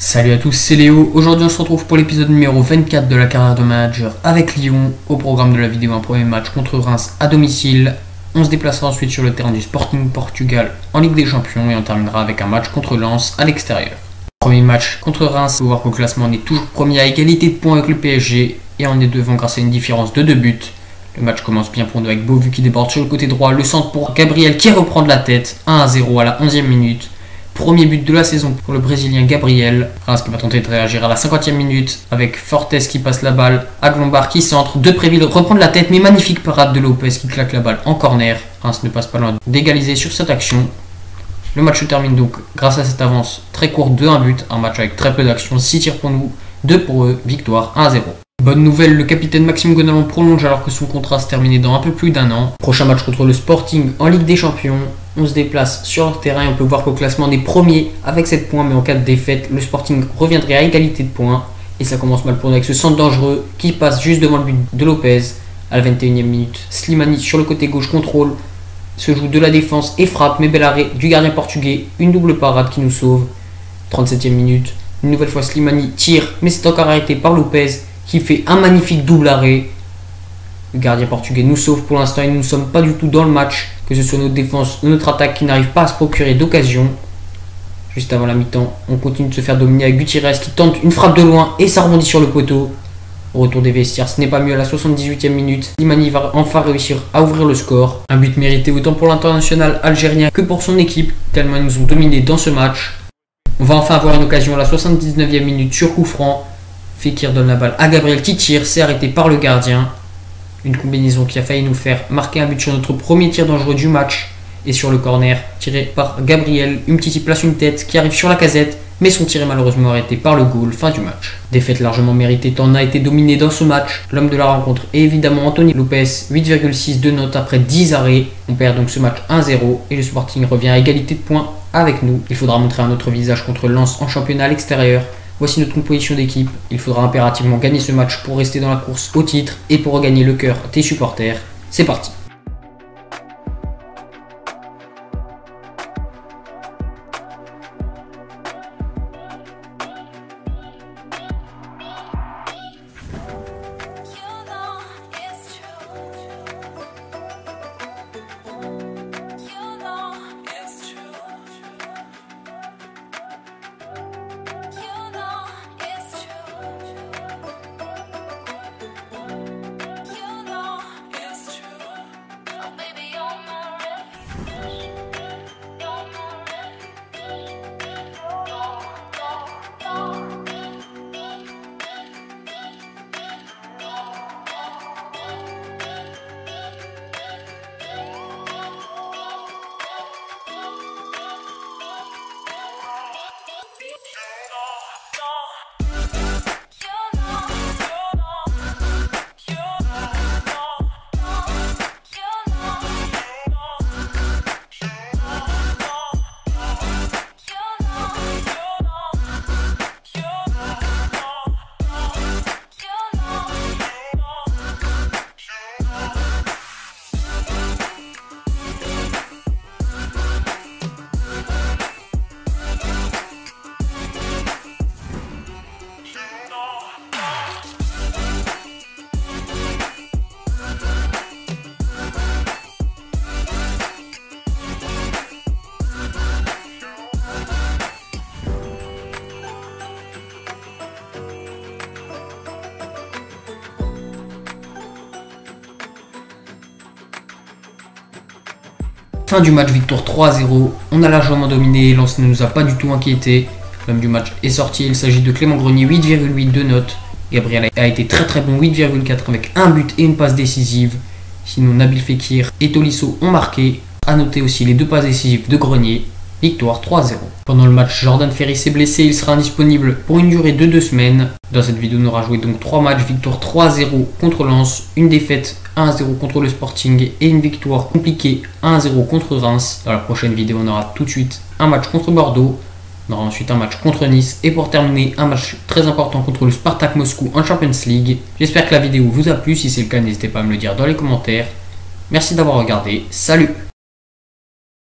Salut à tous, c'est Léo. Aujourd'hui on se retrouve pour l'épisode numéro 24 de la carrière de manager avec Lyon. Au programme de la vidéo, un premier match contre Reims à domicile. On se déplacera ensuite sur le terrain du Sporting Portugal en Ligue des Champions et on terminera avec un match contre Lens à l'extérieur. Premier match contre Reims, on va voir qu'au classement on est toujours premier à égalité de points avec le PSG et on est devant grâce à une différence de 2 buts. Le match commence bien pour nous avec Beauvu qui déborde sur le côté droit, le centre pour Gabriel qui reprend de la tête, 1-0 à la 11e minute. Premier but de la saison pour le Brésilien Gabriel. Reims qui va tenter de réagir à la 50e minute avec Fortes qui passe la balle à Glombard qui centre. Depréville reprend de la tête mais magnifique parade de Lopez qui claque la balle en corner. Reims ne passe pas loin d'égaliser sur cette action. Le match se termine donc grâce à cette avance très courte de 1 but. Un match avec très peu d'action, 6 tirs pour nous, 2 pour eux, victoire 1-0. Bonne nouvelle, le capitaine Maxime Gonalon prolonge alors que son contrat se terminait dans un peu plus d'1 an. Prochain match contre le Sporting en Ligue des Champions. On se déplace sur leur terrain et on peut voir qu'au classement on est premier avec 7 points, mais en cas de défaite, le Sporting reviendrait à égalité de points. Et ça commence mal pour nous avec ce centre dangereux qui passe juste devant le but de Lopez à la 21e minute. Slimani sur le côté gauche contrôle, se joue de la défense et frappe, mais bel arrêt du gardien portugais, une double parade qui nous sauve. 37e minute, une nouvelle fois Slimani tire, mais c'est encore arrêté par Lopez qui fait un magnifique double arrêt. Le gardien portugais nous sauve pour l'instant et nous ne sommes pas du tout dans le match, que ce soit notre défense ou notre attaque qui n'arrive pas à se procurer d'occasion. Juste avant la mi-temps, on continue de se faire dominer avec Gutiérrez qui tente une frappe de loin et ça rebondit sur le poteau. Au retour des vestiaires, ce n'est pas mieux à la 78e minute. Slimani va enfin réussir à ouvrir le score. Un but mérité autant pour l'international algérien que pour son équipe, tellement ils nous ont dominés dans ce match. On va enfin avoir une occasion à la 79e minute sur coup franc. Fekir donne la balle à Gabriel qui tire, c'est arrêté par le gardien. Une combinaison qui a failli nous faire marquer un but sur notre premier tir dangereux du match. Et sur le corner, tiré par Gabriel, Umtiti place une tête qui arrive sur la casette, mais son tir est malheureusement arrêté par le goal, fin du match. Défaite largement méritée tant on a été dominé dans ce match. L'homme de la rencontre est évidemment Anthony Lopez, 8,6 de note après 10 arrêts. On perd donc ce match 1-0 et le Sporting revient à égalité de points avec nous. Il faudra montrer un autre visage contre Lens en championnat à l'extérieur. Voici notre composition d'équipe. Il faudra impérativement gagner ce match pour rester dans la course au titre et pour regagner le cœur des supporters. C'est parti. Fin du match, victoire 3-0. On a largement dominé et Lens ne nous a pas du tout inquiété. L'homme du match est sorti. Il s'agit de Clément Grenier, 8,8 de note. Gabriel a été très bon, 8,4 avec un but et une passe décisive. Sinon, Nabil Fekir et Tolisso ont marqué. A noter aussi les 2 passes décisives de Grenier. Victoire 3-0. Pendant le match, Jordan Ferry s'est blessé. Il sera indisponible pour une durée de 2 semaines. Dans cette vidéo, on aura joué donc 3 matchs. Victoire 3-0 contre Lens, une défaite 1-0 contre le Sporting et une victoire compliquée 1-0 contre Reims. Dans la prochaine vidéo, on aura tout de suite un match contre Bordeaux. On aura ensuite un match contre Nice et pour terminer, un match très important contre le Spartak Moscou en Champions League. J'espère que la vidéo vous a plu. Si c'est le cas, n'hésitez pas à me le dire dans les commentaires. Merci d'avoir regardé. Salut!